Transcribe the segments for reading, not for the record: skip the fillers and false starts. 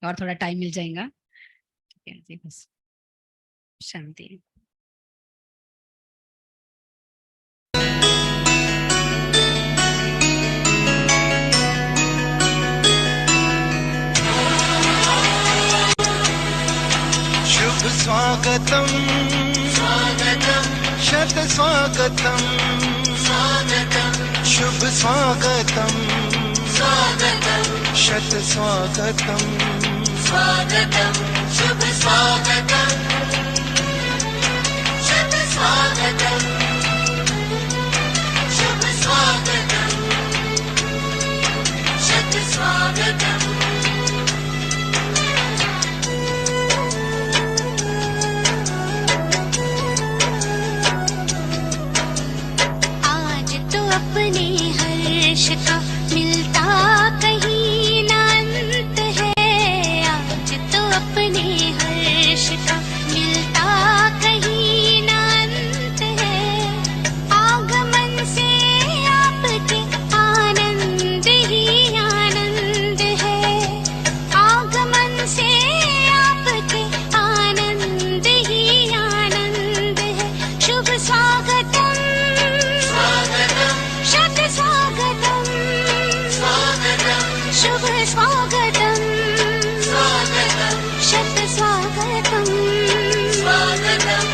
और थोड़ा टाइम मिल जाएगा। ठीक है जी, बस शांति। शुभ स्वागतम स्वागतम शत स्वागतम स्वागतम शुभ स्वागतम स्वागतम शत स्वागतम स्वागतम शुभ स्वागतम शत स्वागतम शुभ स्वागतम शत स्वागतम। अपने हर्ष का मिलता कहीं ना अंत है। आज तो अपने हर्ष का मिलता कहीं ना अंत है। आगमन से आपके आनंद ही आनंद है। आगमन से आपके आनंद ही आनंद है। शुभ स्वागतम शत स्वागतम स्वागतम शुभ स्वागतम स्वागतम शत स्वागतम स्वागतम।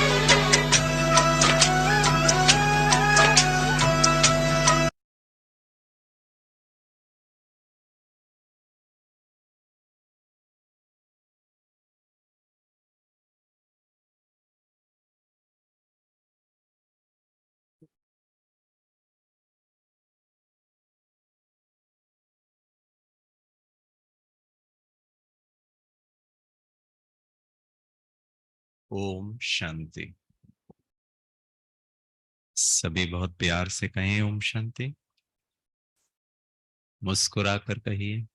ओम शांति। सभी बहुत प्यार से कहें ओम शांति। मुस्कुराकर कहिए,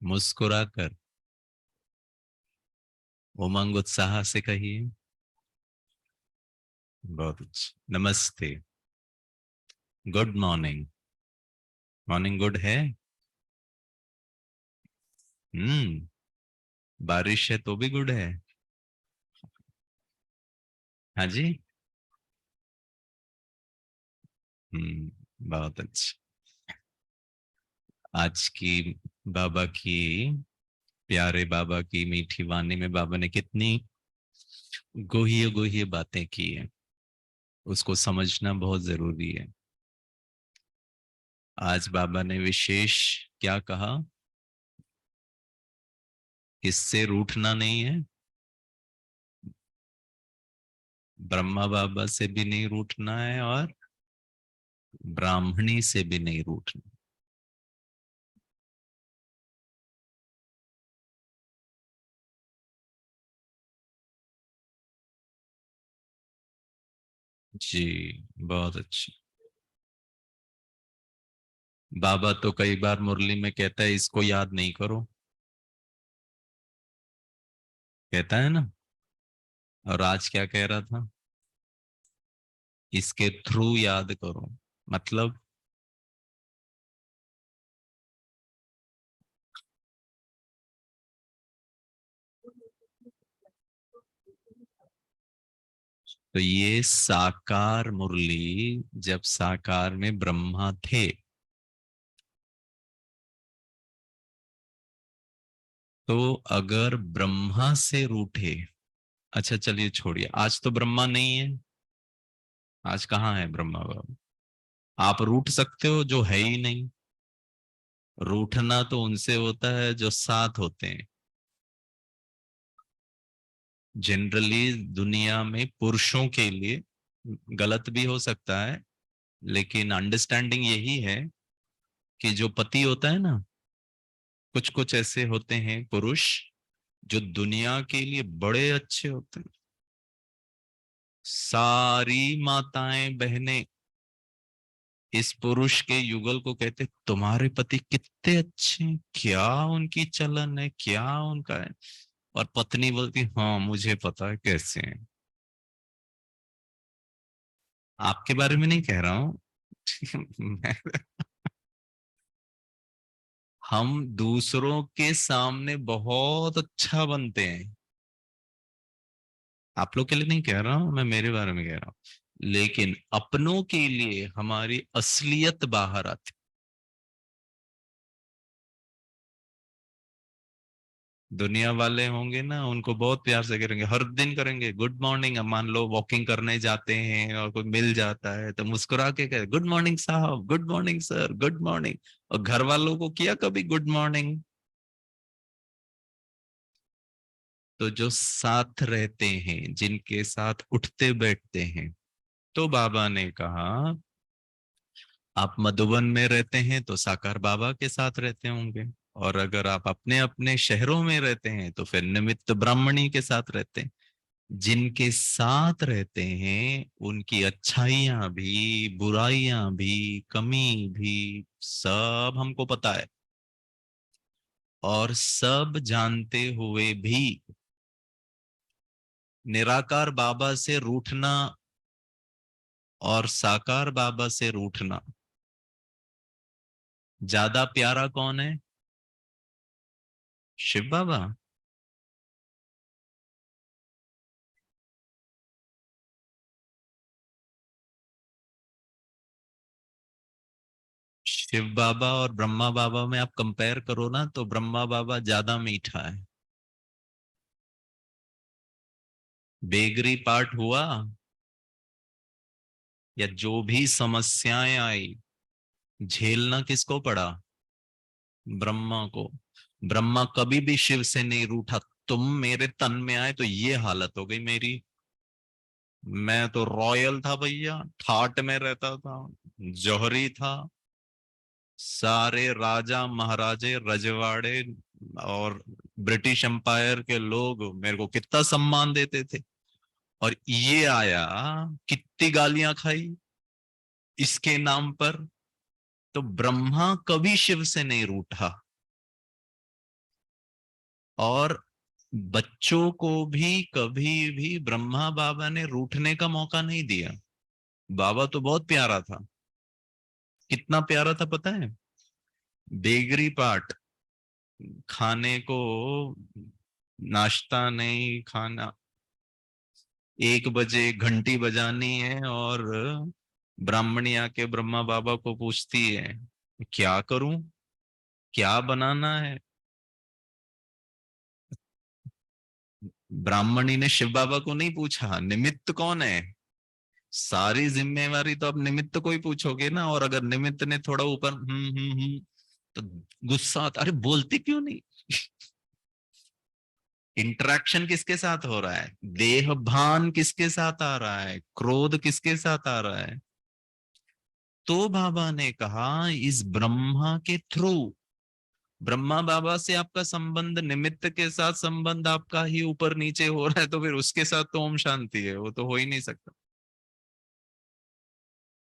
मुस्कुराकर उमंग उत्साह से कहिए। बहुत अच्छा। नमस्ते, गुड मॉर्निंग। मॉर्निंग गुड है। बारिश है तो भी गुड है। हाँ जी। बहुत अच्छा। आज की बाबा की, प्यारे बाबा की मीठी वाणी में बाबा ने कितनी गोही गोही बातें की है, उसको समझना बहुत जरूरी है। आज बाबा ने विशेष क्या कहा, किससे रूठना नहीं है। ब्रह्मा बाबा से भी नहीं रूठना है और ब्राह्मणी से भी नहीं रूठना। जी बहुत अच्छी। बाबा तो कई बार मुरली में कहता है इसको याद नहीं करो, कहता है ना। और आज क्या कह रहा था, इसके थ्रू याद करो। मतलब तो ये साकार मुरली, जब साकार में ब्रह्मा थे तो अगर ब्रह्मा से रूठे, अच्छा चलिए छोड़िए, आज तो ब्रह्मा नहीं है। आज कहाँ है ब्रह्मा बाबा। आप रूठ सकते हो जो है ही नहीं। रूठना तो उनसे होता है जो साथ होते हैं। जनरली दुनिया में पुरुषों के लिए, गलत भी हो सकता है लेकिन अंडरस्टैंडिंग यही है कि जो पति होता है ना, कुछ कुछ ऐसे होते हैं पुरुष जो दुनिया के लिए बड़े अच्छे होते हैं। सारी माताएं बहनें इस पुरुष के युगल को कहते, तुम्हारे पति कितने अच्छे हैं, क्या उनकी चलन है, क्या उनका है। और पत्नी बोलती, हाँ मुझे पता है कैसे हैं। आपके बारे में नहीं कह रहा हूं। मैं हम दूसरों के सामने बहुत अच्छा बनते हैं, आप लोग के लिए नहीं कह रहा हूं मैं, मेरे बारे में कह रहा हूं, लेकिन अपनों के लिए हमारी असलियत बाहर आती। दुनिया वाले होंगे ना, उनको बहुत प्यार से करेंगे, हर दिन करेंगे गुड मॉर्निंग। अब मान लो वॉकिंग करने जाते हैं और कोई मिल जाता है तो मुस्कुरा के कहे गुड मॉर्निंग साहब, good morning sir, good morning. और घर वालों को किया कभी गुड मॉर्निंग? तो जो साथ रहते हैं, जिनके साथ उठते बैठते हैं, तो बाबा ने कहा आप मधुबन में रहते हैं तो साकार बाबा के साथ रहते होंगे, और अगर आप अपने अपने शहरों में रहते हैं तो फिर निमित्त ब्राह्मणी के साथ रहते हैं। जिनके साथ रहते हैं उनकी अच्छाइयां भी, बुराइयां भी, कमी भी, सब हमको पता है। और सब जानते हुए भी निराकार बाबा से रूठना और साकार बाबा से रूठना, ज्यादा प्यारा कौन है? शिव बाबा? शिव बाबा और ब्रह्मा बाबा में आप कंपेयर करो ना, तो ब्रह्मा बाबा ज्यादा मीठा है। बेगरी पार्ट हुआ, या जो भी समस्याएं आई, झेलना किसको पड़ा? ब्रह्मा को। ब्रह्मा कभी भी शिव से नहीं रूठा। तुम मेरे तन में आए तो ये हालत हो गई मेरी। मैं तो रॉयल था भैया, ठाट में रहता था, जौहरी था। सारे राजा महाराजे रजवाड़े और ब्रिटिश एम्पायर के लोग मेरे को कितना सम्मान देते थे। और ये आया, कितनी गालियां खाई इसके नाम पर। तो ब्रह्मा कभी शिव से नहीं रूठा, और बच्चों को भी कभी भी ब्रह्मा बाबा ने रूठने का मौका नहीं दिया। बाबा तो बहुत प्यारा था। कितना प्यारा था पता है? बेगरी पार्ट, खाने को नाश्ता नहीं खाना, 1 बजे घंटी बजानी है और ब्राह्मणी आके ब्रह्मा बाबा को पूछती है क्या करूं, क्या बनाना है। ब्राह्मणी ने शिव बाबा को नहीं पूछा निमित्त कौन है। सारी जिम्मेवारी तो अब निमित्त को ही पूछोगे ना, और अगर निमित्त ने थोड़ा ऊपर तो गुस्सा आता, अरे बोलते क्यों नहीं। इंटरेक्शन किसके साथ हो रहा है? देह भान किसके साथ आ रहा है? क्रोध किसके साथ आ रहा है? तो बाबा ने कहा इस ब्रह्मा के थ्रू, ब्रह्मा बाबा से आपका संबंध निमित्त के साथ संबंध आपका ही ऊपर नीचे हो रहा है, तो फिर उसके साथ तो ओम शांति है, वो तो हो ही नहीं सकता।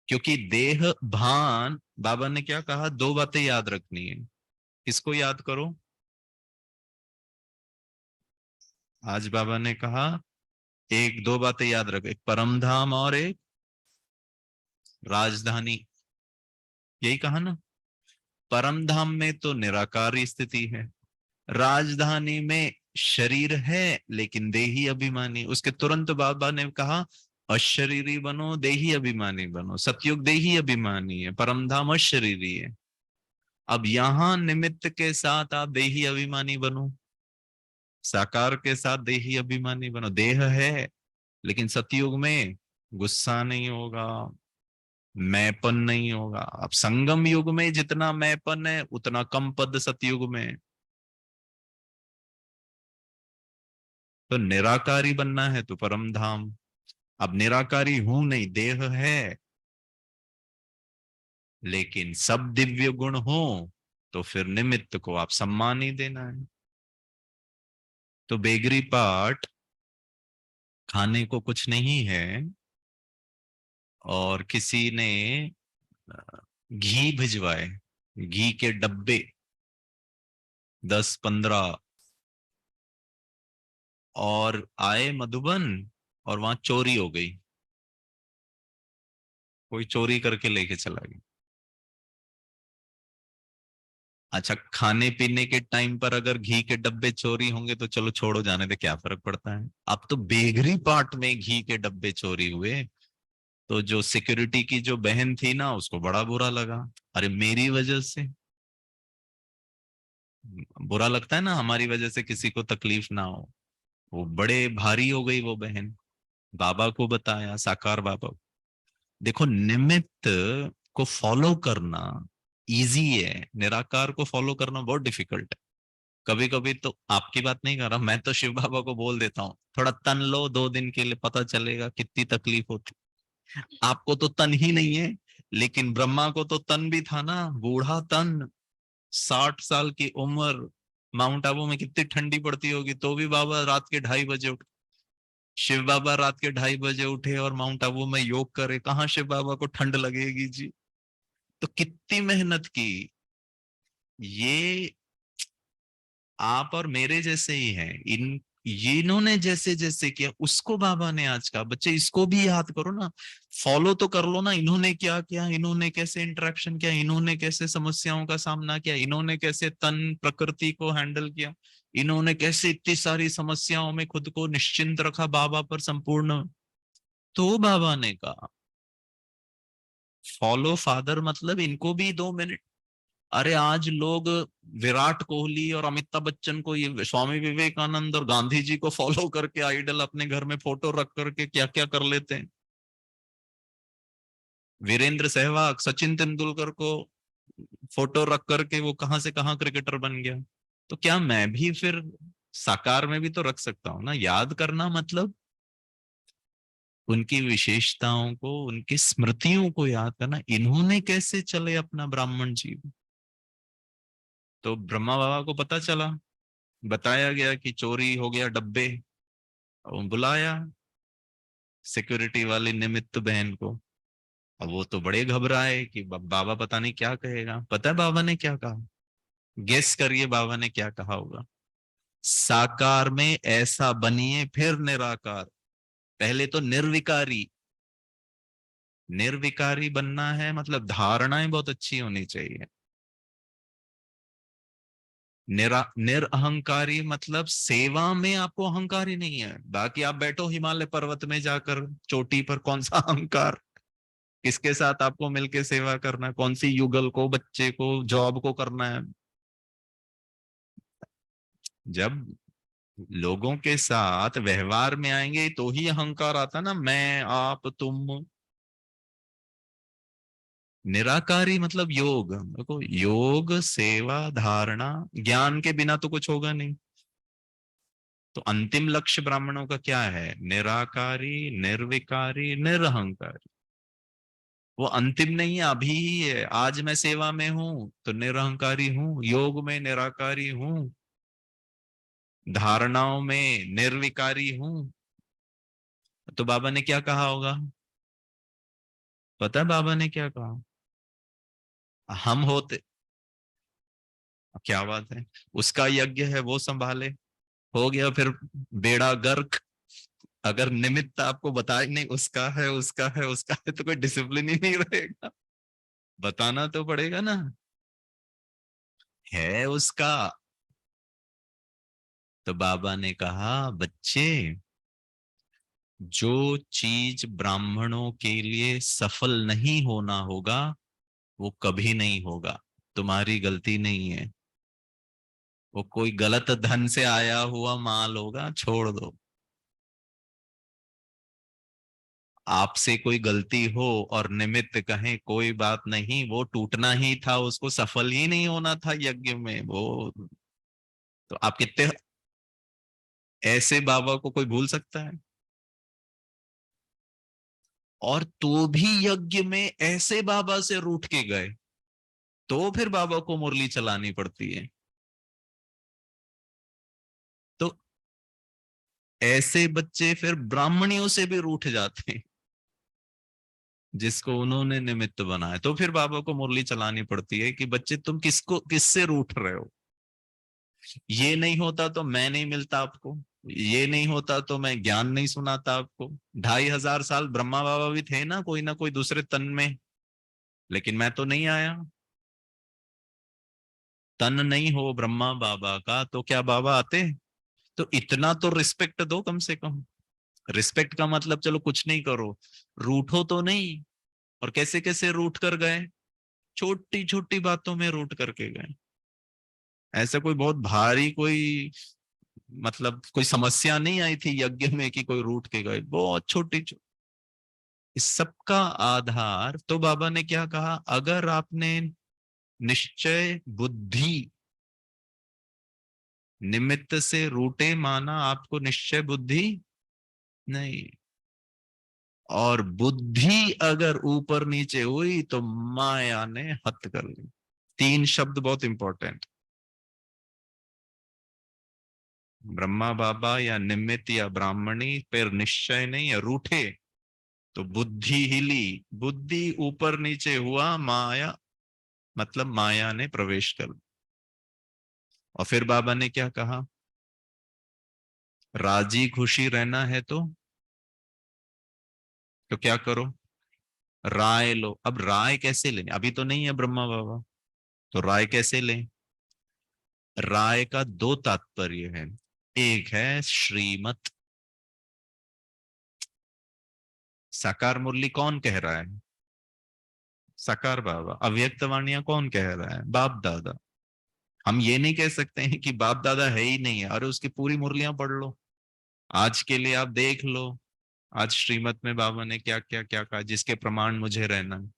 क्योंकि देह भान, बाबा ने क्या कहा, 2 बातें याद रखनी है। किसको याद करो? आज बाबा ने कहा 1-2 बातें याद रखो, एक परम धाम और एक राजधानी। यही कहा ना? परम धाम में तो निराकारी स्थिति है, राजधानी में शरीर है लेकिन देही अभिमानी। उसके तुरंत बाबा ने कहा अशरीरी बनो, देही अभिमानी बनो। सतयुग देही अभिमानी है, परम धाम अशरीरी है। अब यहां निमित्त के साथ आप देही अभिमानी बनो, साकार के साथ देही अभिमानी बनो। देह है लेकिन सतयुग में गुस्सा नहीं होगा, मैंपन नहीं होगा। अब संगम युग में जितना मैंपन है उतना कम पद सतयुग में है। तो निराकारी बनना है तो परम धाम। अब निराकारी हूं नहीं, देह है, लेकिन सब दिव्य गुण हो तो फिर निमित्त को आप सम्मान ही देना है। तो बेगरी पाठ खाने को कुछ नहीं है, और किसी ने घी भिजवाए, घी के डब्बे 10-15, और आए मधुबन और वहां चोरी हो गई, कोई चोरी करके लेके चला गया। अच्छा, खाने पीने के टाइम पर अगर घी के डब्बे चोरी होंगे तो चलो छोड़ो, जाने दे, क्या फर्क पड़ता है। अब तो बेगरी पार्ट में घी के डब्बे चोरी हुए, तो जो सिक्योरिटी की जो बहन थी ना, उसको बड़ा बुरा लगा। अरे मेरी वजह से बुरा लगता है ना, हमारी वजह से किसी को तकलीफ ना हो। वो बड़े भारी हो गई वो बहन। बाबा को बताया, साकार बाबा को। देखो, निमित्त को फॉलो करना इजी है, निराकार को फॉलो करना बहुत डिफिकल्ट है। कभी कभी तो, आपकी बात नहीं कर रहा मैं, तो शिव बाबा को बोल देता हूँ थोड़ा तन लो 2 दिन के लिए, पता चलेगा कितनी तकलीफ होती। आपको तो तन ही नहीं है, लेकिन ब्रह्मा को तो तन भी था ना, बूढ़ा तन, 60 साल की उम्र। माउंट आबू में कितनी ठंडी पड़ती होगी, तो भी बाबा रात के 2:30 बजे उठे। शिव बाबा रात के 2:30 बजे उठे और माउंट आबू में योग करे, कहाँ शिव बाबा को ठंड लगेगी जी। तो कितनी मेहनत की। ये आप और मेरे जैसे ही हैं, इन्होंने जैसे जैसे किया, उसको बाबा ने आज कहा बच्चे इसको भी याद करो ना, फॉलो तो कर लो ना। इन्होंने क्या किया, इन्होंने कैसे इंटरेक्शन किया, इन्होंने कैसे समस्याओं का सामना किया, इन्होंने कैसे तन प्रकृति को हैंडल किया, इन्होंने कैसे इतनी सारी समस्याओं में खुद को निश्चिंत रखा बाबा पर संपूर्ण। तो बाबा ने कहा फॉलो फादर, मतलब इनको भी 2 मिनट। अरे आज लोग विराट कोहली और अमिताभ बच्चन को, ये स्वामी विवेकानंद और गांधी जी को फॉलो करके आइडल अपने घर में फोटो रख करके क्या क्या कर लेते हैं। वीरेंद्र सहवाग, सचिन तेंदुलकर को फोटो रख करके वो कहां से कहां क्रिकेटर बन गया। तो क्या मैं भी फिर साकार में भी तो रख सकता हूँ ना। याद करना मतलब उनकी विशेषताओं को, उनकी स्मृतियों को याद करना, इन्होंने कैसे चले अपना ब्राह्मण जीवन। तो ब्रह्मा बाबा को पता चला, बताया गया कि चोरी हो गया डब्बे। बुलाया सिक्योरिटी वाली निमित्त बहन को। अब वो तो बड़े घबराए कि बाबा पता नहीं क्या कहेगा। पता है बाबा ने क्या कहा? गेस करिए बाबा ने क्या कहा होगा। साकार में ऐसा बनिए फिर निराकार। पहले तो निर्विकारी, निर्विकारी बनना है मतलब धारणाएं बहुत अच्छी होनी चाहिए। निरअहंकारी मतलब सेवा में आपको अहंकार ही नहीं है, बाकी आप बैठो हिमालय पर्वत में जाकर चोटी पर, कौन सा अहंकार। किसके साथ आपको मिलके सेवा करना है, कौन सी युगल को, बच्चे को, जॉब को करना है। जब लोगों के साथ व्यवहार में आएंगे तो ही अहंकार आता ना, मैं आप तुम। निराकारी मतलब योग। देखो, योग सेवा धारणा ज्ञान के बिना तो कुछ होगा नहीं। तो अंतिम लक्ष्य ब्राह्मणों का क्या है? निराकारी, निर्विकारी, निरहंकारी। वो अंतिम नहीं है, अभी ही है। आज मैं सेवा में हूं तो निरहंकारी हूं, योग में निराकारी हूं, धारणाओं में निर्विकारी हूं। तो बाबा ने क्या कहा होगा? पता है बाबा ने क्या कहा? हम होते, क्या बात है, उसका यज्ञ है वो संभाले, हो गया फिर बेड़ा गर्क। अगर निमित्त आपको बताए नहीं उसका है, उसका है, उसका है, तो कोई डिसिप्लिन ही नहीं रहेगा। बताना तो पड़ेगा ना, है उसका। तो बाबा ने कहा बच्चे, जो चीज ब्राह्मणों के लिए सफल नहीं होना होगा वो कभी नहीं होगा। तुम्हारी गलती नहीं है, वो कोई गलत धन से आया हुआ माल होगा, छोड़ दो। आपसे कोई गलती हो और निमित्त कहें कोई बात नहीं, वो टूटना ही था, उसको सफल ही नहीं होना था यज्ञ में वो। तो आप कितने ऐसे बाबा को कोई भूल सकता है? और तो भी यज्ञ में ऐसे बाबा से रूठ के गए, तो फिर बाबा को मुरली चलानी पड़ती है। तो ऐसे बच्चे फिर ब्राह्मणियों से भी रूठ जाते हैं जिसको उन्होंने निमित्त बनाया। तो फिर बाबा को मुरली चलानी पड़ती है कि बच्चे तुम किसको, किससे रूठ रहे हो। ये नहीं होता तो मैं नहीं मिलता आपको, ये नहीं होता तो मैं ज्ञान नहीं सुनाता आपको। 2500 साल ब्रह्मा बाबा भी थे ना कोई दूसरे तन में, लेकिन मैं तो नहीं आया। तन नहीं हो ब्रह्मा बाबा का तो क्या बाबा आते? तो इतना तो रिस्पेक्ट दो कम से कम। रिस्पेक्ट का मतलब चलो कुछ नहीं करो, रूठो तो नहीं। और कैसे कैसे रूठ कर गए, छोटी छोटी बातों में रूठ करके गए। ऐसा कोई बहुत भारी कोई मतलब कोई समस्या नहीं आई थी यज्ञ में कि कोई रूठ के गए, बहुत छोटी इस सब का आधार तो बाबा ने क्या कहा, अगर आपने निश्चय बुद्धि निमित्त से रूठे माना, आपको निश्चय बुद्धि नहीं। और बुद्धि अगर ऊपर नीचे हुई तो माया ने हत कर ली। तीन शब्द बहुत इंपॉर्टेंट। ब्रह्मा बाबा या निमित्त या ब्राह्मणी पर निश्चय नहीं या रूठे तो बुद्धि हिली, बुद्धि ऊपर नीचे हुआ, माया मतलब माया ने प्रवेश कर। और फिर बाबा ने क्या कहा, राजी खुशी रहना है तो क्या करो, राय लो। अब राय कैसे लें, अभी तो नहीं है ब्रह्मा बाबा, तो राय कैसे लें? राय का दो तात्पर्य है। एक है श्रीमत, साकार मुरली कौन कह रहा है? साकार बाबा। अव्यक्त वाणियां कौन कह रहा है? बाप दादा। हम ये नहीं कह सकते हैं कि बाप दादा है ही नहीं है, अरे उसकी पूरी मुरलियां पढ़ लो, आज के लिए आप देख लो आज श्रीमत में बाबा ने क्या क्या क्या कहा जिसके प्रमाण मुझे रहना है।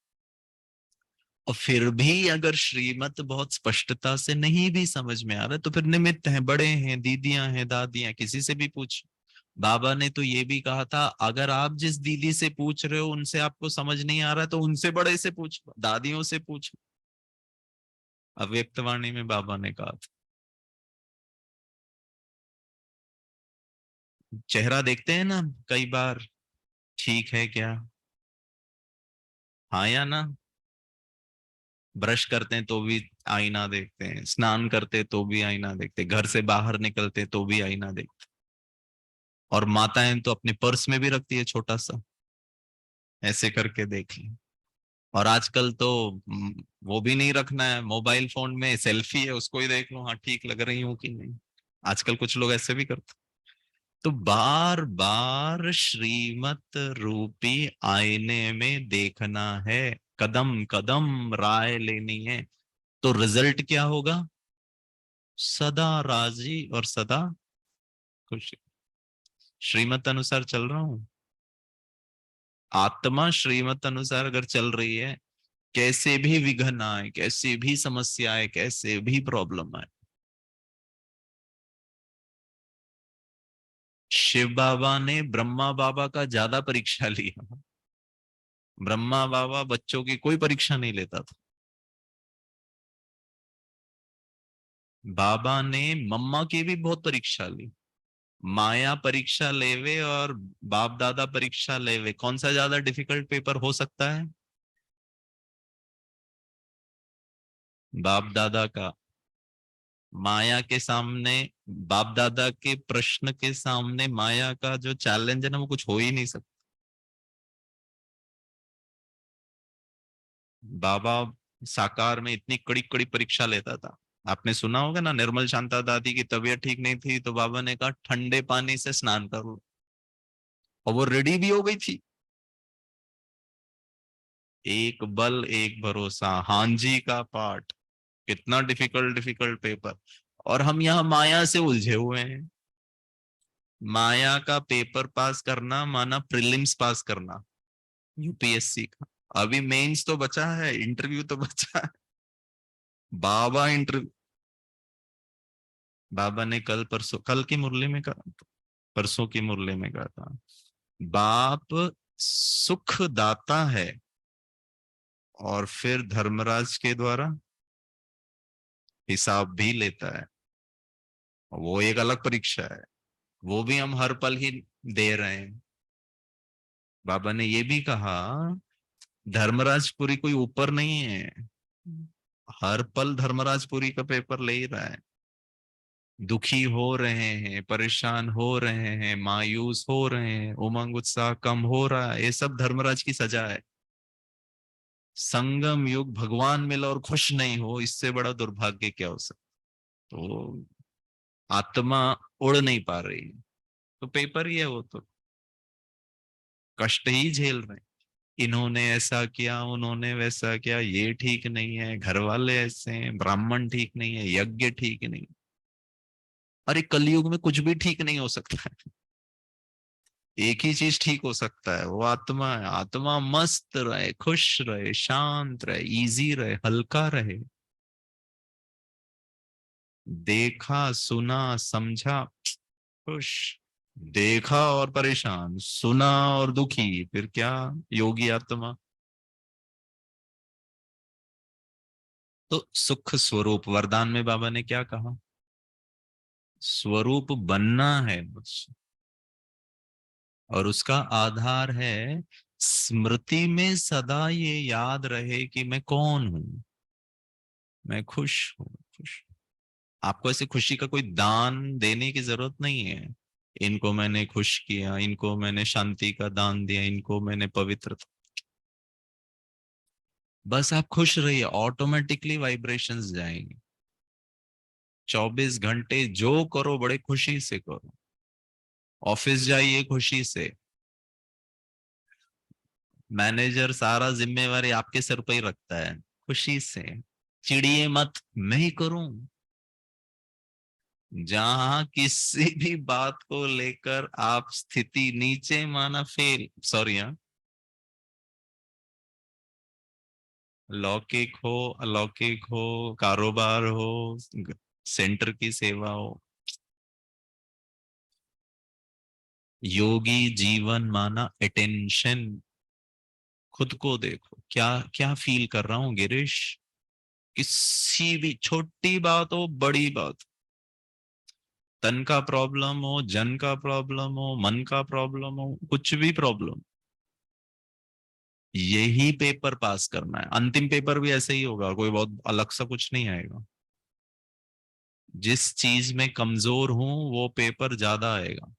और फिर भी अगर श्रीमत बहुत स्पष्टता से नहीं भी समझ में आ रहा तो फिर निमित्त हैं, बड़े हैं, दीदियां हैं, दादियां, किसी से भी पूछ। बाबा ने तो ये भी कहा था, अगर आप जिस दीदी से पूछ रहे हो उनसे आपको समझ नहीं आ रहा तो उनसे बड़े से पूछ, दादियों से पूछ। अव्यक्तवाणी में बाबा ने कहा था। चेहरा देखते हैं ना कई बार, ठीक है क्या, हाँ या ना? ब्रश करते हैं तो भी आईना देखते हैं, स्नान करते तो भी आईना देखते, घर से बाहर निकलते तो भी आईना देखते। और माताएं तो अपने पर्स में भी रखती है छोटा सा, ऐसे करके देख लें। और आजकल तो वो भी नहीं रखना है, मोबाइल फोन में सेल्फी है उसको ही देख लो, हाँ ठीक लग रही हूँ कि नहीं। आजकल कुछ लोग ऐसे भी करते। तो बार बार श्रीमत रूपी आईने में देखना है, कदम कदम राय लेनी है, तो रिजल्ट क्या होगा? सदा राजी और सदा खुशी। श्रीमत अनुसार चल रहा हूं, आत्मा श्रीमत अनुसार अगर चल रही है, कैसे भी विघ्न आए, कैसे भी समस्या आए, कैसे भी प्रॉब्लम आए। शिव बाबा ने ब्रह्मा बाबा का ज्यादा परीक्षा लिया। ब्रह्मा बाबा बच्चों की कोई परीक्षा नहीं लेता था, बाबा ने मम्मा की भी बहुत परीक्षा ली। माया परीक्षा लेवे और बाप दादा परीक्षा लेवे, कौन सा ज्यादा डिफिकल्ट पेपर हो सकता है? बाप दादा का। माया के सामने, बाप दादा के प्रश्न के सामने माया का जो चैलेंज है ना, वो कुछ हो ही नहीं सकता। बाबा साकार में इतनी कड़ी कड़ी परीक्षा लेता था। आपने सुना होगा ना, निर्मल शांता दादी की तबीयत ठीक नहीं थी तो बाबा ने कहा ठंडे पानी से स्नान कर लो, और वो रेडी भी हो गई थी। एक बल एक भरोसा, हांजी का पाठ, कितना डिफिकल्ट डिफिकल्ट पेपर। और हम यहाँ माया से उलझे हुए हैं। माया का पेपर पास करना माना प्रीलिम्स पास करना यूपीएससी का। अभी मेंस तो बचा है, इंटरव्यू तो बचा है। बाबा इंटरव्यू, बाबा ने कल परसों, कल की मुरली में कहा, परसों की मुरली में कहा था, बाप सुख दाता है और फिर धर्मराज के द्वारा हिसाब भी लेता है। वो एक अलग परीक्षा है, वो भी हम हर पल ही दे रहे हैं। बाबा ने ये भी कहा, धर्मराजपुरी कोई ऊपर नहीं है, हर पल धर्मराजपुरी का पेपर ले ही रहा है। दुखी हो रहे हैं, परेशान हो रहे हैं, मायूस हो रहे हैं, उमंग उत्साह कम हो रहा है, ये सब धर्मराज की सजा है। संगम युग भगवान मिला और खुश नहीं हो, इससे बड़ा दुर्भाग्य क्या हो सकता। तो आत्मा उड़ नहीं पा रही है, तो पेपर ही है वो, तो कष्ट ही झेल रहे हैं। इन्होंने ऐसा किया, उन्होंने वैसा किया, ये ठीक नहीं है, घर वाले ऐसे हैं, ब्राह्मण ठीक नहीं है, यज्ञ ठीक नहीं। अरे कलयुग में कुछ भी ठीक नहीं हो सकता है, एक ही चीज ठीक हो सकता है, वो आत्मा है। आत्मा मस्त रहे, खुश रहे, शांत रहे, इजी रहे, हल्का रहे। देखा सुना समझा खुश, देखा और परेशान, सुना और दुखी, फिर क्या योगी आत्मा। तो सुख स्वरूप वरदान में बाबा ने क्या कहा, स्वरूप बनना है मुझसे, और उसका आधार है स्मृति में सदा ये याद रहे कि मैं कौन हूं, मैं खुश हूं, खुश। आपको ऐसे खुशी का कोई दान देने की जरूरत नहीं है, इनको मैंने खुश किया, इनको मैंने शांति का दान दिया, इनको मैंने पवित्रता, बस आप खुश रहिए, ऑटोमेटिकली वाइब्रेशंस जाएंगे। 24 घंटे जो करो बड़े खुशी से करो, ऑफिस जाइए खुशी से, मैनेजर सारा जिम्मेवारी आपके सर पर ही रखता है, खुशी से चिड़िए मत, मैं ही करूं। जहां किसी भी बात को लेकर आप स्थिति नीचे माना फेल, सॉरी हाँ, लौकिक हो अलौकिक हो, कारोबार हो, सेंटर की सेवा हो, योगी जीवन माना अटेंशन। खुद को देखो, क्या क्या फील कर रहा हूं गिरीश, किसी भी छोटी बात हो बड़ी बात, तन का प्रॉब्लम हो, जन का प्रॉब्लम हो, मन का प्रॉब्लम हो, कुछ भी प्रॉब्लम, यही पेपर पास करना है। अंतिम पेपर भी ऐसे ही होगा, कोई बहुत अलग सा कुछ नहीं आएगा। जिस चीज में कमजोर हूं वो पेपर ज्यादा आएगा।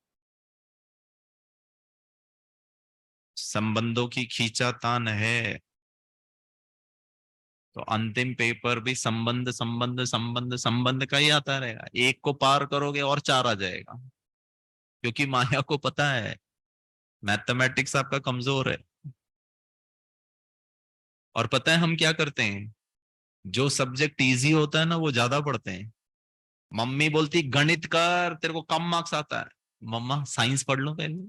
संबंधों की खींचातान है, तो अंतिम पेपर भी संबंध संबंध संबंध संबंध का ही आता रहेगा। एक को पार करोगे और चार आ जाएगा, क्योंकि माया को पता है मैथमेटिक्स आपका कमजोर है। और पता है हम क्या करते हैं, जो सब्जेक्ट इजी होता है ना वो ज्यादा पढ़ते हैं। मम्मी बोलती गणित कर, तेरे को कम मार्क्स आता है, मम्मा साइंस पढ़ लो पहले,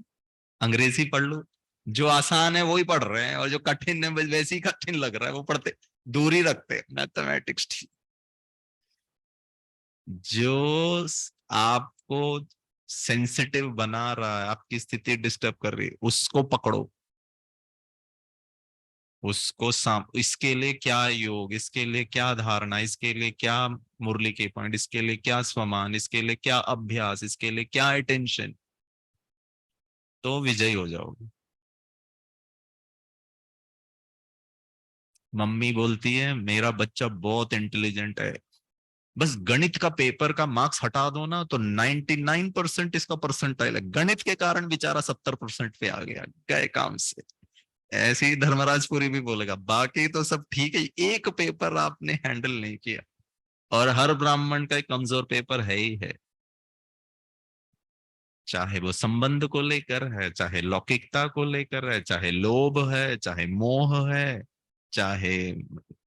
अंग्रेजी पढ़ लो। जो आसान है वो ही पढ़ रहे हैं, और जो कठिन है वैसे ही कठिन लग रहा है वो पढ़ते, दूरी रखते मैथमेटिक्स। जो आपको सेंसिटिव बना रहा है, आपकी स्थिति डिस्टर्ब कर रही है, उसको पकड़ो, उसको इसके लिए क्या योग, इसके लिए क्या धारणा, इसके लिए क्या मुरली के पॉइंट, इसके लिए क्या स्वमान, इसके लिए क्या अभ्यास, इसके लिए क्या अटेंशन, तो विजयी हो जाओगे। मम्मी बोलती है मेरा बच्चा बहुत इंटेलिजेंट है, बस गणित का पेपर का मार्क्स हटा दो ना तो 99% इसका परसेंटाइल है, गणित के कारण बेचारा 70% पे आ गया, गए काम से। ऐसे ही धर्मराजपुरी भी बोलेगा, बाकी तो सब ठीक है, एक पेपर आपने हैंडल नहीं किया। और हर ब्राह्मण का एक कमजोर पेपर है ही है, चाहे वो संबंध को लेकर है, चाहे लौकिकता को लेकर है, चाहे लोभ है, चाहे मोह है, चाहे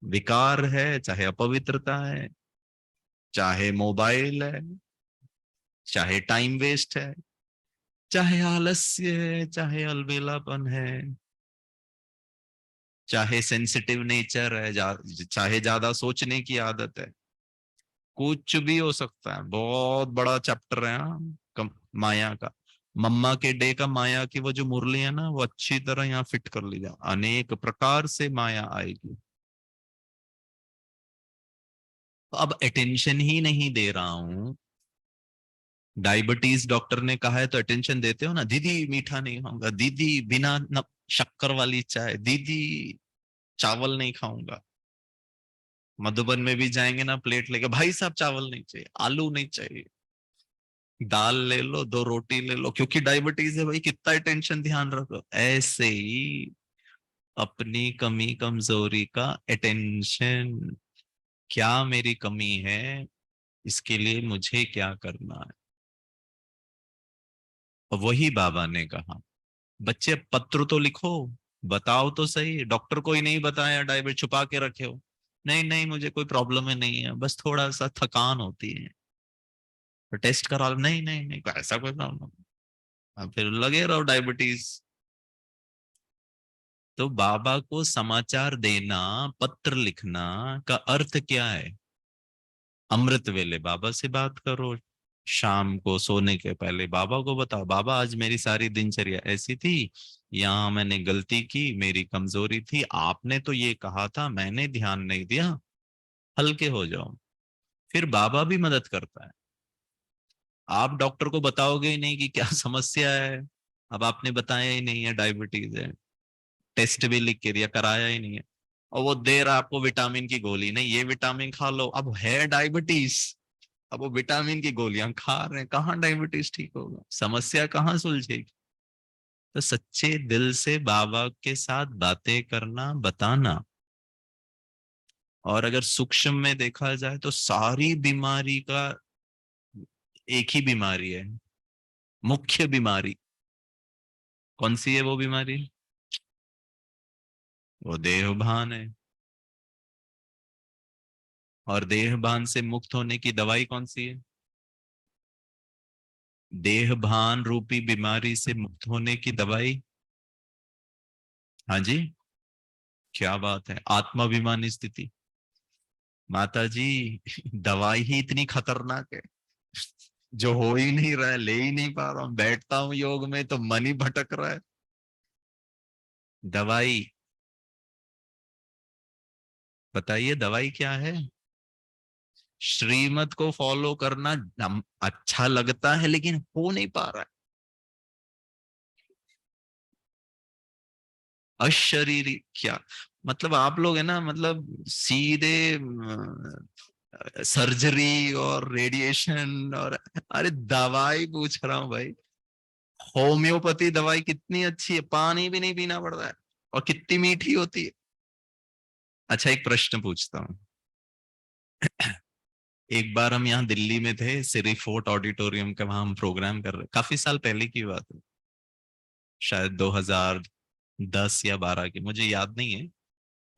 विकार है, चाहे अपवित्रता है, चाहे मोबाइल है, चाहे टाइम वेस्ट है, चाहे आलस्य है, चाहे अलबेलापन है, चाहे सेंसिटिव नेचर है, चाहे ज्यादा सोचने की आदत है, कुछ भी हो सकता है। बहुत बड़ा चैप्टर है हाँ, माया का। मम्मा के डे का माया की वो जो मुरली है ना, वो अच्छी तरह यहाँ फिट कर ली जाए, अनेक प्रकार से माया आएगी। तो अब अटेंशन ही नहीं दे रहा हूं, डायबिटीज डॉक्टर ने कहा है तो अटेंशन देते हो ना, दीदी मीठा नहीं खाऊंगा, दीदी बिना शक्कर वाली चाय, दीदी चावल नहीं खाऊंगा। मधुबन में भी जाएंगे ना, प्लेट लेके भाई साहब चावल नहीं चाहिए, आलू नहीं चाहिए, दाल ले लो, 2 रोटी ले लो, क्योंकि डायबिटीज है भाई, कितना टेंशन ध्यान रखो। ऐसे ही अपनी कमी कमजोरी का अटेंशन, क्या मेरी कमी है, इसके लिए मुझे क्या करना है। और वही बाबा ने कहा, बच्चे पत्र तो लिखो, बताओ तो सही, डॉक्टर को ही नहीं बताया, डायबिटीज छुपा के रखे हो। नहीं नहीं, मुझे कोई प्रॉब्लम है नहीं है, बस थोड़ा सा थकान होती है, तो टेस्ट करा लो। नहीं नहीं नहीं, ऐसा कोई प्रॉब्लम। अब फिर लगे रहो डायबिटीज। तो बाबा को समाचार देना, पत्र लिखना का अर्थ क्या है? अमृत वेले बाबा से बात करो, शाम को सोने के पहले बाबा को बताओ, बाबा आज मेरी सारी दिनचर्या ऐसी थी, यहाँ मैंने गलती की, मेरी कमजोरी थी, आपने तो ये कहा था, मैंने ध्यान नहीं दिया, हल्के हो जाओ। फिर बाबा भी मदद करता है। आप डॉक्टर को बताओगे ही नहीं कि क्या समस्या है, अब आपने बताया ही नहीं है डायबिटीज है, टेस्ट भी लिख के दिया, कराया ही नहीं है, और वो दे रहा आपको विटामिन की गोली, नहीं ये विटामिन खा लो, अब है डायबिटीज, अब वो विटामिन की गोलियां खा रहे हैं, कहाँ डायबिटीज ठीक होगा, समस्या कहाँ सुलझेगी। तो सच्चे दिल से बाबा के साथ बातें करना, बताना। और अगर सूक्ष्म में देखा जाए तो सारी बीमारी का एक ही बीमारी है, मुख्य बीमारी कौन सी है? वो बीमारी, वो देहभान है। और देहभान से मुक्त होने की दवाई कौन सी है? देहभान रूपी बीमारी से मुक्त होने की दवाई, हाँ जी, क्या बात है, आत्माभिमानी स्थिति। माता जी, दवाई ही इतनी खतरनाक है, जो हो ही नहीं रहा है, ले ही नहीं पा रहा हूं, बैठता हूं योग में तो मन ही भटक रहा है। दवाई, बताइए दवाई क्या है? श्रीमत को फॉलो करना अच्छा लगता है, लेकिन हो नहीं पा रहा है। अशरीरी क्या मतलब? आप लोग है ना, मतलब सीधे सर्जरी और रेडिएशन और, अरे दवाई पूछ रहा हूं भाई। होम्योपैथी दवाई कितनी अच्छी है, पानी भी नहीं पीना पड़ता है, और कितनी मीठी होती है। अच्छा, एक प्रश्न पूछता हूँ। एक बार हम यहाँ दिल्ली में थे, सिरी फोर्ट ऑडिटोरियम का, वहां हम प्रोग्राम कर रहे, काफी साल पहले की बात है, शायद 2010 या 12 की, मुझे याद नहीं है।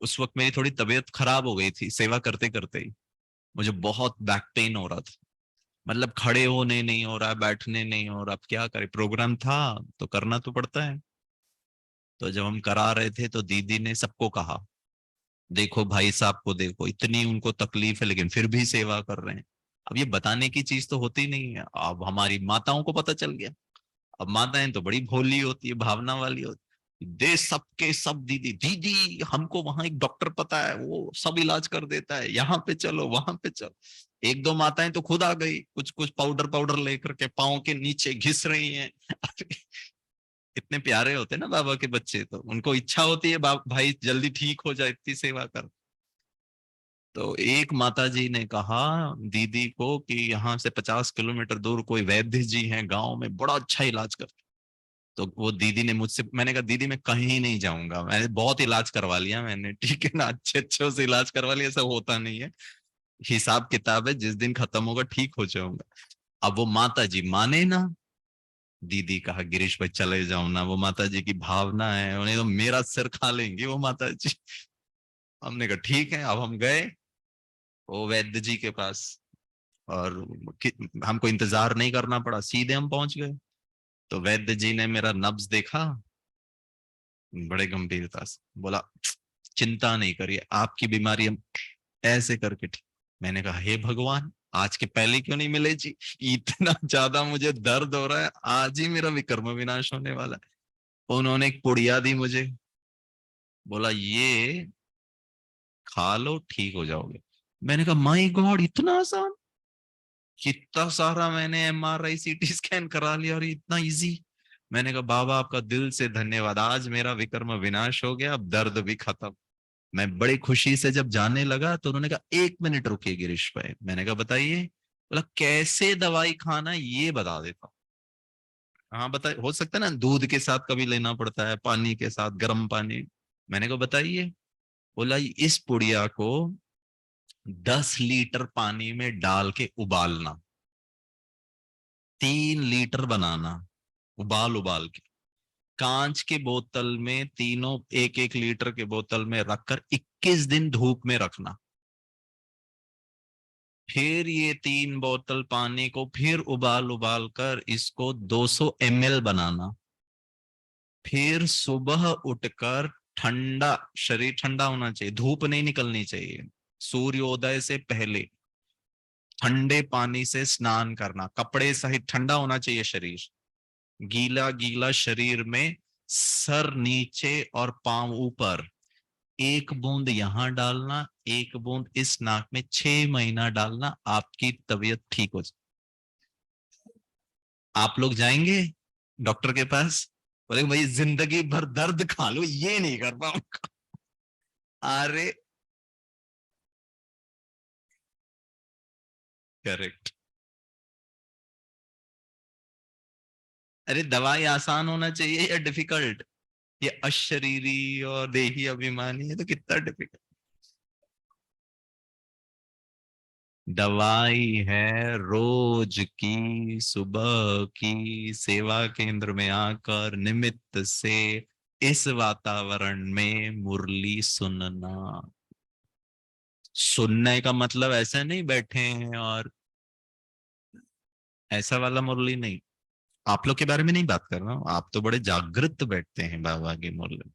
उस वक्त मेरी थोड़ी तबीयत खराब हो गई थी सेवा करते करते ही, मुझे बहुत बैक पेन हो रहा था, मतलब खड़े होने नहीं हो रहा, बैठने नहीं हो रहा, अब क्या करें, प्रोग्राम था तो करना तो पड़ता है। तो जब हम करा रहे थे तो दीदी ने सबको कहा, देखो भाई साहब को देखो, इतनी उनको तकलीफ है लेकिन फिर भी सेवा कर रहे हैं। अब ये बताने की चीज तो होती नहीं है, अब हमारी माताओं को पता चल गया। अब माताएं तो बड़ी भोली होती है, भावना वाली होती, दे सबके सब दीदी, दीदी हमको वहां एक डॉक्टर पता है, वो सब इलाज कर देता है, यहाँ पे चलो वहां पे चलो। एक दो माताएं तो खुद आ गई, कुछ कुछ पाउडर पाउडर लेकर के पाँव के नीचे घिस रही हैं। इतने प्यारे होते हैं ना बाबा के बच्चे, तो उनको इच्छा होती है भाई जल्दी ठीक हो जाए, इतनी सेवा कर। तो एक माता जी ने कहा दीदी को कि यहाँ से 50 किलोमीटर दूर कोई वैद्य जी हैं गांव में, बड़ा अच्छा इलाज कर। तो वो दीदी ने मुझसे, मैंने कहा दीदी मैं कहीं नहीं जाऊंगा, मैंने बहुत इलाज करवा लिया मैंने, ठीक है ना, अच्छे अच्छे से इलाज करवा लिया, सब होता नहीं है, हिसाब किताब है, जिस दिन खत्म होगा ठीक हो जाऊंगा। अब वो माता जी माने ना, दीदी कहा गिरीश भाई चले जाओ ना, वो माता जी की भावना है, उन्हें तो मेरा सिर खा लेंगी वो माता जी। हमने कहा ठीक है, अब हम गए वो वैद्य जी के पास, और हमको इंतजार नहीं करना पड़ा, सीधे हम पहुंच गए। तो वैद्य जी ने मेरा नब्ज देखा, बड़े गंभीरता से बोला, चिंता नहीं करिए, आपकी बीमारी हम ऐसे करके ठीक। मैंने कहा हे भगवान, आज के पहले क्यों नहीं मिले जी, इतना ज्यादा मुझे दर्द हो रहा है, आज ही मेरा विकर्म विनाश होने वाला है। उन्होंने एक पुड़िया दी मुझे, बोला ये खा लो ठीक हो जाओगे। मैंने कहा माय गॉड, इतना आसान, कितना सारा मैंने एमआरआई सीटी स्कैन करा लिया और इतना इजी। मैंने कहा बाबा आपका दिल से धन्यवाद, आज मेरा विकर्म विनाश हो गया, अब दर्द भी खत्म। मैं बड़ी खुशी से जब जाने लगा तो उन्होंने कहा 1 मिनट रुकिए गिरीश भाई। मैंने कहा बताइए। बोला कैसे दवाई खाना ये बता देता हूँ। हाँ बताइए, हो सकता है ना दूध के साथ कभी लेना पड़ता है, पानी के साथ, गर्म पानी, मैंने कहा बताइए। बोला इस पुड़िया को 10 लीटर पानी में डाल के उबालना, 3 लीटर बनाना, उबाल उबाल के, कांच के बोतल में तीनों 1-1 लीटर के बोतल में रखकर 21 दिन धूप में रखना, फिर ये 3 बोतल पानी को फिर उबाल उबाल कर इसको 200 ml बनाना, फिर सुबह उठकर ठंडा, शरीर ठंडा होना चाहिए, धूप नहीं निकलनी चाहिए, सूर्योदय से पहले ठंडे पानी से स्नान करना, कपड़े सहित ठंडा होना चाहिए शरीर, गीला गीला शरीर में, सर नीचे और पांव ऊपर, 1 बूंद यहां डालना, 1 बूंद इस नाक में, 6 महीना डालना, आपकी तबीयत ठीक हो जाए। आप लोग जाएंगे डॉक्टर के पास, बोले भाई जिंदगी भर दर्द खा लो, ये नहीं कर पाऊंगा। अरे करेक्ट। अरे दवाई आसान होना चाहिए या डिफिकल्ट? ये अशरीरी और देही अभिमानी है तो कितना डिफिकल्ट। दवाई है रोज की सुबह की सेवा केंद्र में आकर निमित्त से इस वातावरण में मुरली सुनना। सुनने का मतलब ऐसा नहीं बैठे हैं और ऐसा वाला मुरली नहीं, आप लोग के बारे में नहीं बात कर रहा हूं, आप तो बड़े जागृत बैठते हैं बाबा की मुरली में।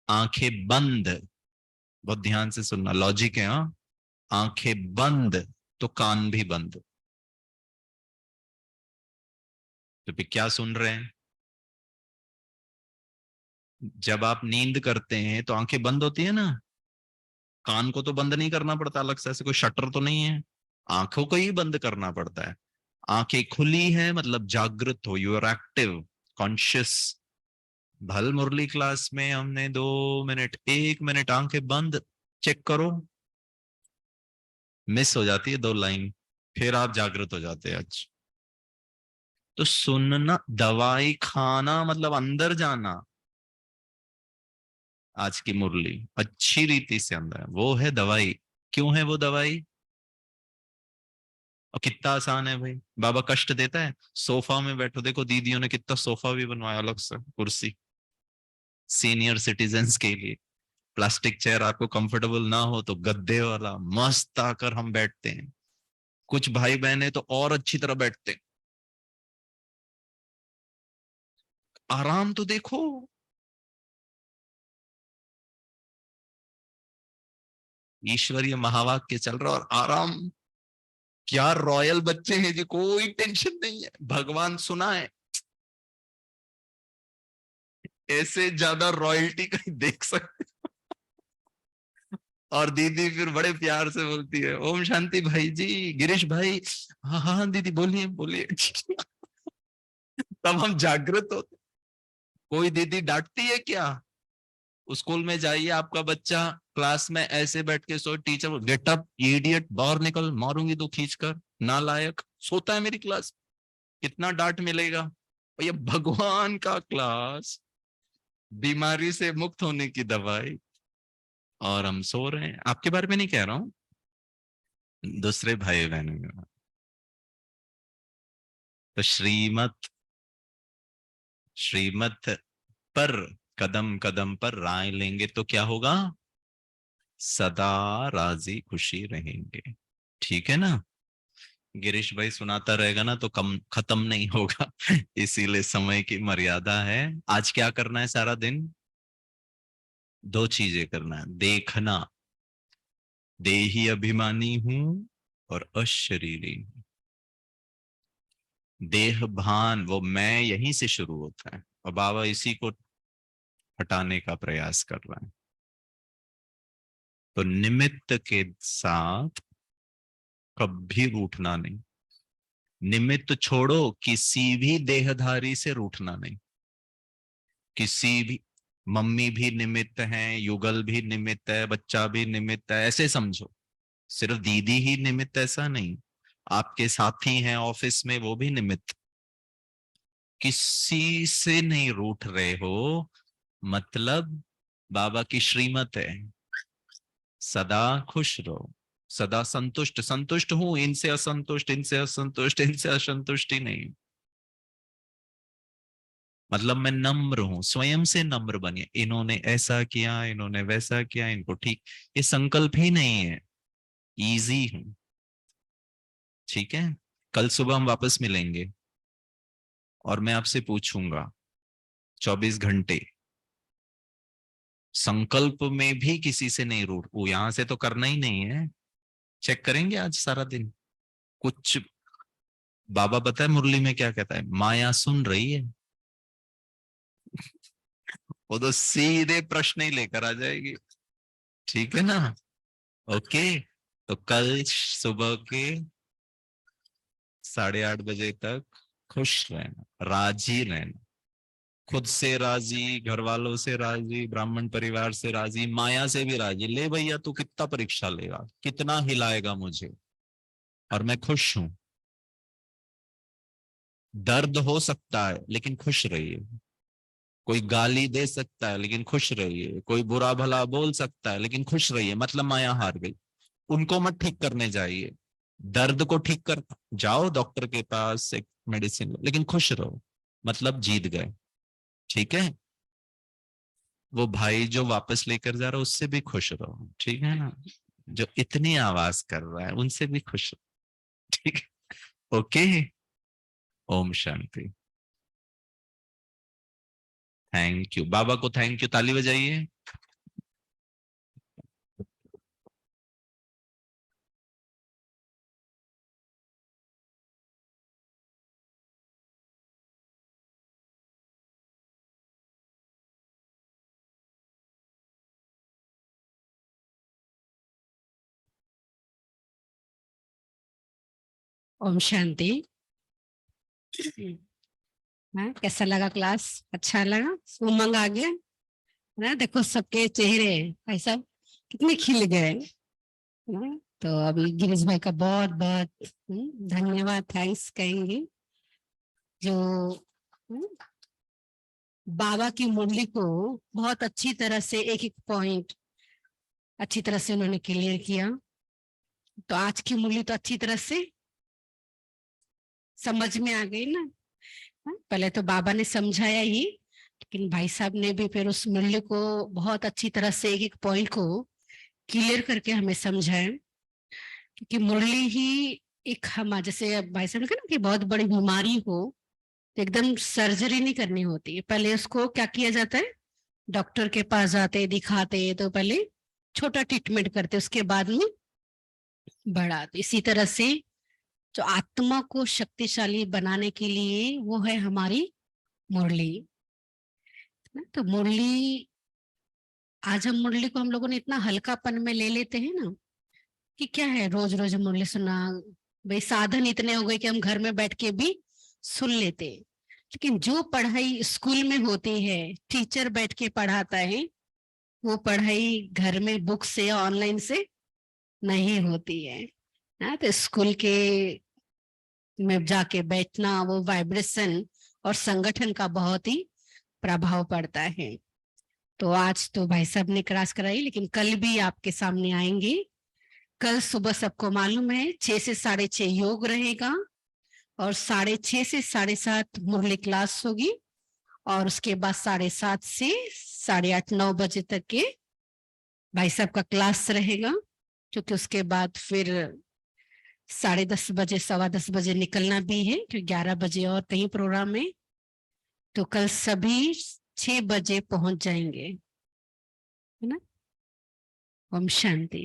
आंखें बंद, बहुत ध्यान से सुनना, लॉजिक है। हाँ, आंखें बंद तो कान भी बंद। तो फिर क्या सुन रहे हैं? जब आप नींद करते हैं तो आंखें बंद होती है ना, कान को तो बंद नहीं करना पड़ता अलग से, ऐसे कोई शटर तो नहीं है, आंखों को ही बंद करना पड़ता है। आंखें खुली है मतलब जागृत हो, यू आर एक्टिव, कॉन्शियस। भल मुरली क्लास में हमने 2 मिनट 1 मिनट आंखें बंद, चेक करो, मिस हो जाती है 2 लाइन, फिर आप जागृत हो जाते हैं। आज तो सुनना, दवाई खाना मतलब अंदर जाना। आज की मुरली अच्छी रीति से अंदर है, वो है दवाई। क्यों है वो दवाई? और कितना आसान है भाई, बाबा कष्ट देता है? सोफा में बैठो, देखो दीदियों ने कितना सोफा भी बनवाया अलग से, कुर्सी सीनियर सिटीजन्स के लिए, प्लास्टिक चेयर, आपको कंफर्टेबल ना हो तो गद्दे वाला मस्त आकर हम बैठते हैं। कुछ भाई बहन है तो और अच्छी तरह बैठते हैं। आराम तो देखो, ईश्वरीय महावाक्य चल रहा और आराम। क्या रॉयल बच्चे हैं जी, कोई टेंशन नहीं है, भगवान सुना है। ऐसे ज्यादा रॉयल्टी कहीं देख सकते। और दीदी फिर बड़े प्यार से बोलती है, ओम शांति भाई जी, गिरीश भाई, हाँ हाँ हाँ दीदी बोलिए बोलिए। तब हम जागृत होते। कोई दीदी डांटती है क्या? स्कूल में जाइए, आपका बच्चा क्लास में ऐसे बैठ के सो, टीचर गेट अप इडियट, बाहर निकल, मारूंगी तो खींच कर, नालायक, सोता है मेरी क्लास, कितना डांट मिलेगा। और ये भगवान का क्लास, बीमारी से मुक्त होने की दवाई, और हम सो रहे हैं। आपके बारे में नहीं कह रहा हूं, दूसरे भाई बहनों में। तो श्रीमत, श्रीमत पर कदम कदम पर राय लेंगे तो क्या होगा? सदा राजी खुशी रहेंगे। ठीक है ना? गिरीश भाई सुनाता रहेगा ना तो कम खत्म नहीं होगा। इसीलिए समय की मर्यादा है। आज क्या करना है सारा दिन? 2 चीजें करना है, देखना, देही अभिमानी हूं और अशरीरी हूं। देह भान, वो मैं यहीं से शुरू होता है और बाबा इसी को हटाने का प्रयास कर रहा है। तो निमित्त के साथ कभी रूठना नहीं। निमित्त छोड़ो, किसी भी देहधारी से रूठना नहीं। किसी भी, मम्मी भी निमित्त है, युगल भी निमित्त है, बच्चा भी निमित्त है, ऐसे समझो। सिर्फ दीदी ही निमित्त ऐसा नहीं, आपके साथी हैं ऑफिस में वो भी निमित्त। किसी से नहीं रूठ रहे हो, मतलब बाबा की श्रीमत है, सदा खुश रहो, सदा संतुष्ट। संतुष्ट हूं, इनसे असंतुष्ट, इनसे असंतुष्ट, इनसे असंतुष्ट ही नहीं। मतलब मैं नम्र हूं, स्वयं से नम्र बनिए। इन्होंने ऐसा किया, इन्होंने वैसा किया, इनको ठीक, ये संकल्प ही नहीं है। इजी हूं, ठीक है। कल सुबह हम वापस मिलेंगे और मैं आपसे पूछूंगा 24 घंटे, संकल्प में भी किसी से नहीं रूठ, वो यहां से तो करना ही नहीं है। चेक करेंगे आज सारा दिन कुछ। बाबा पता है मुरली में क्या कहता है, माया सुन रही है, वो तो सीधे प्रश्न ही लेकर आ जाएगी, ठीक है ना। ओके, तो कल सुबह के 8:30 बजे तक खुश रहना, राजी रहना, खुद से राजी, घर वालों से राजी, ब्राह्मण परिवार से राजी, माया से भी राजी। ले भैया तू कितना परीक्षा लेगा, कितना हिलाएगा मुझे, और मैं खुश हूं। दर्द हो सकता है लेकिन खुश रहिए, कोई गाली दे सकता है लेकिन खुश रहिए, कोई बुरा भला बोल सकता है लेकिन खुश रहिए, मतलब माया हार गई। उनको मत ठीक करने जाइए, दर्द को ठीक कर जाओ डॉक्टर के पास, एक मेडिसिन लो, लेकिन खुश रहो, मतलब जीत गए, ठीक है। वो भाई जो वापस लेकर जा रहा है उससे भी खुश रहो, ठीक है ना। जो इतनी आवाज कर रहा है उनसे भी खुश रहो, ठीक है। ओके, ओम शांति। थैंक यू, बाबा को थैंक यू, ताली बजाइए। ओम शांति। हाँ, कैसा लगा क्लास? अच्छा लगा? उमंग आ गया ना? देखो सबके चेहरे भाई साहब कितने खिल गए ना? तो अभी गिरीश भाई का बहुत बहुत धन्यवाद, थैंक्स कहेंगे, जो हम्म, बाबा की मुरली को बहुत अच्छी तरह से एक एक पॉइंट अच्छी तरह से उन्होंने क्लियर किया। तो आज की मुरली तो अच्छी तरह से समझ में आ गई ना। हाँ, पहले तो बाबा ने समझाया ही, लेकिन भाई साहब ने भी फिर उस मुरली को बहुत अच्छी तरह से एक एक पॉइंट को क्लियर करके हमें समझाया। क्योंकि मुरली ही एक हम, जैसे भाई साहब ने कहा ना कि बहुत बड़ी बीमारी हो तो एकदम सर्जरी नहीं करनी होती है, पहले उसको क्या किया जाता है, डॉक्टर के पास जाते दिखाते, तो पहले छोटा ट्रीटमेंट करते, उसके बाद में बड़ा। तो इसी तरह से जो आत्मा को शक्तिशाली बनाने के लिए वो है हमारी मुरली ना। तो मुरली, आज हम मुरली को हम लोगों ने इतना हल्कापन में ले लेते हैं ना कि क्या है रोज रोज मुरली सुना, भाई साधन इतने हो गए कि हम घर में बैठ के भी सुन लेते हैं। लेकिन जो पढ़ाई स्कूल में होती है, टीचर बैठ के पढ़ाता है, वो पढ़ाई घर में बुक से या ऑनलाइन से नहीं होती है ना। तो स्कूल के में जाके बैठना, वो वाइब्रेशन और संगठन का बहुत ही प्रभाव पड़ता है। तो आज तो भाई साहब ने क्लास कराई, लेकिन कल भी आपके सामने आएंगे। कल सुबह सबको मालूम है 6 से 6:30 योग रहेगा और 6:30 से 7:30 मुरली क्लास होगी, और उसके बाद 7:30 से 8:30-9 बजे तक के भाई साहब का क्लास रहेगा। क्योंकि उसके बाद फिर 10:30 बजे 10:15 निकलना भी है, क्योंकि 11 बजे और कहीं प्रोग्राम है। तो कल सभी 6 बजे पहुंच जाएंगे, है ना। ओम शांति।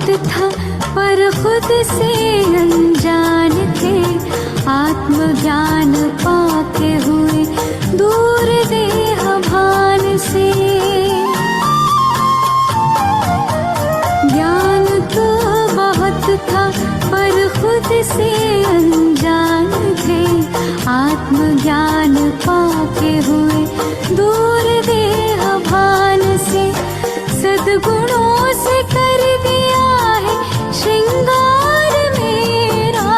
था पर खुद से अनजान थे, आत्मज्ञान पाके हुए दूर देह भान से। ज्ञान तो बहुत था पर खुद से अनजान थे, आत्मज्ञान पाके हुए दूर देह भान से। सद्गुणों से कर दिया है श्रृंगार मेरा,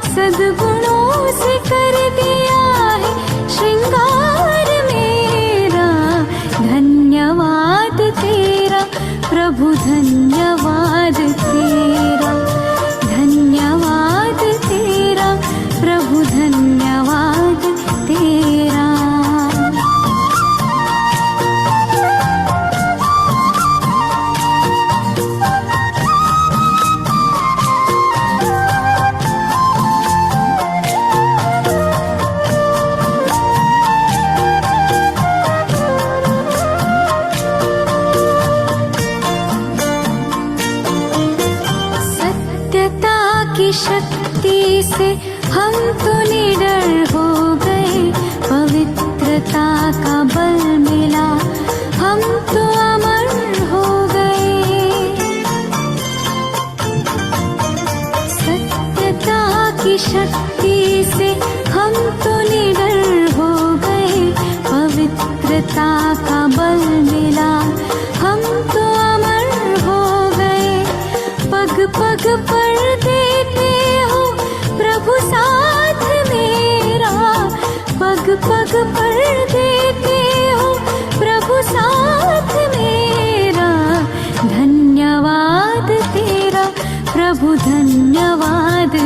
सद्गुणों से कर दिया है श्रृंगार मेरा। धन्यवाद तेरा प्रभु, धन्यवाद तेरा, धन्यवाद तेरा प्रभु, धन्यवाद तेरा। की शक्ति से हम तो निडर हो गए, पवित्रता का बल मिला हम तो अमर हो गए। सत्यता की शक्ति से हम तो निडर हो गए, पवित्रता का बल मिला हम तो अमर हो गए। पग पग पर देते हो प्रभु साथ मेरा, पग पग पर देते हो प्रभु साथ मेरा। धन्यवाद तेरा प्रभु, धन्यवाद